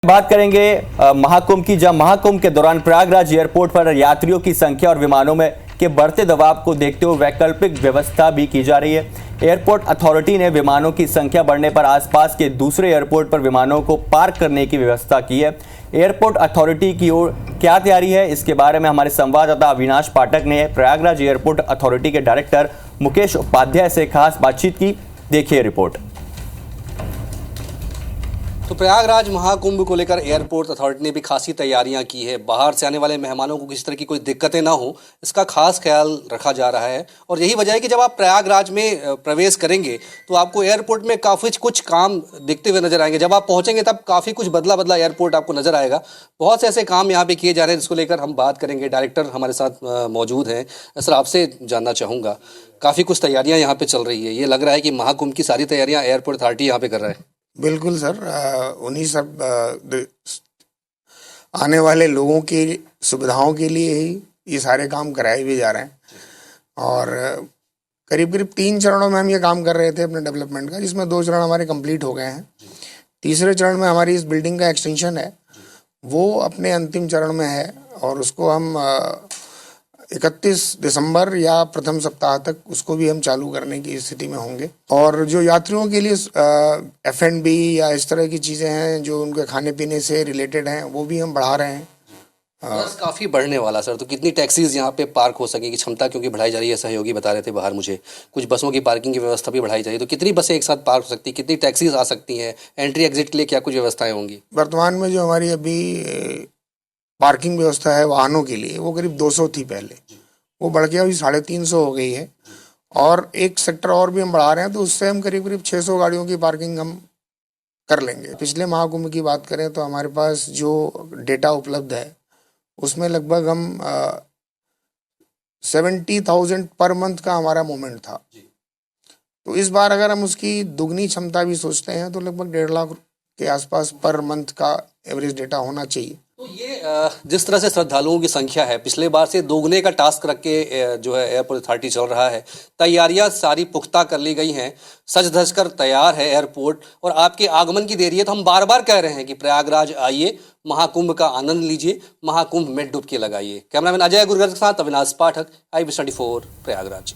बात करेंगे महाकुंभ की, जब महाकुंभ के दौरान प्रयागराज एयरपोर्ट पर यात्रियों की संख्या और विमानों में के बढ़ते दबाव को देखते हुए वैकल्पिक व्यवस्था भी की जा रही है। एयरपोर्ट अथॉरिटी ने विमानों की संख्या बढ़ने पर आसपास के दूसरे एयरपोर्ट पर विमानों को पार्क करने की व्यवस्था की है। एयरपोर्ट अथॉरिटी की ओर क्या तैयारी है, इसके बारे में हमारे संवाददाता अविनाश पाठक ने प्रयागराज एयरपोर्ट अथॉरिटी के डायरेक्टर मुकेश उपाध्याय से खास बातचीत की। देखिए रिपोर्ट। तो प्रयागराज महाकुंभ को लेकर एयरपोर्ट अथॉरिटी ने भी खासी तैयारियां की है। बाहर से आने वाले मेहमानों को किसी तरह की कोई दिक्कतें ना हो, इसका खास ख्याल रखा जा रहा है। और यही वजह है कि जब आप प्रयागराज में प्रवेश करेंगे तो आपको एयरपोर्ट में काफ़ी कुछ काम दिखते हुए नजर आएंगे। जब आप पहुंचेंगे तब काफ़ी कुछ बदला बदला एयरपोर्ट आपको नजर आएगा। बहुत से ऐसे काम यहाँ पे किए जा रहे हैं जिसको लेकर हम बात करेंगे। डायरेक्टर हमारे साथ मौजूद हैं। सर, आपसे जानना चाहूँगा, काफ़ी कुछ तैयारियाँ यहाँ पे चल रही है। ये लग रहा है कि महाकुंभ की सारी तैयारियाँ एयरपोर्ट अथॉरिटी यहाँ पे कर रहा है। बिल्कुल सर, उन्हीं सब आने वाले लोगों की सुविधाओं के लिए ही ये सारे काम कराए भी जा रहे हैं। और करीब करीब 3 चरणों में हम ये काम कर रहे थे अपने डेवलपमेंट का, जिसमें 2 चरण हमारे कंप्लीट हो गए हैं। तीसरे चरण में हमारी इस बिल्डिंग का एक्सटेंशन है, वो अपने अंतिम चरण में है और उसको हम 31 दिसंबर या प्रथम सप्ताह तक उसको भी हम चालू करने की स्थिति में होंगे। और जो यात्रियों के लिए F&B या इस तरह की चीज़ें हैं जो उनके खाने पीने से रिलेटेड हैं, वो भी हम बढ़ा रहे हैं। बस काफ़ी बढ़ने वाला सर। तो कितनी टैक्सीज यहाँ पे पार्क हो सकेगी? क्षमता क्योंकि बढ़ाई जा रही है, सहयोगी बता रहे थे बाहर मुझे। कुछ बसों की पार्किंग की व्यवस्था भी बढ़ाई जा रही है। तो कितनी बसें एक साथ पार्क हो सकती, कितनी टैक्सीज आ सकती हैं? एंट्री एग्जिट के लिए क्या कुछ व्यवस्थाएं होंगी? वर्तमान में जो हमारी अभी पार्किंग व्यवस्था है वाहनों के लिए, वो करीब 200 थी पहले, वो बढ़ के अभी 350 हो गई है। और एक सेक्टर और भी हम बढ़ा रहे हैं, तो उससे हम करीब करीब 600 गाड़ियों की पार्किंग हम कर लेंगे। पिछले महाकुंभ की बात करें तो हमारे पास जो डेटा उपलब्ध है उसमें लगभग हम 70,000 पर मंथ का हमारा मूवमेंट था। तो इस बार अगर हम उसकी दुगनी क्षमता भी सोचते हैं तो लगभग 1.5 लाख के आसपास पर मंथ का एवरेज डेटा होना चाहिए। तो ये जिस तरह से श्रद्धालुओं की संख्या है, पिछले बार से दोगुने का टास्क रख के जो है एयरपोर्ट अथॉरिटी चल रहा है। तैयारियां सारी पुख्ता कर ली गई हैं, सज धज कर तैयार है एयरपोर्ट। और आपके आगमन की देरी है तो हम बार बार कह रहे हैं कि प्रयागराज आइए, महाकुंभ का आनंद लीजिए, महाकुंभ में डुबकी लगाइए। कैमरामैन अजय गुरगर्ग के साथ अविनाश पाठक, IB24 प्रयागराज।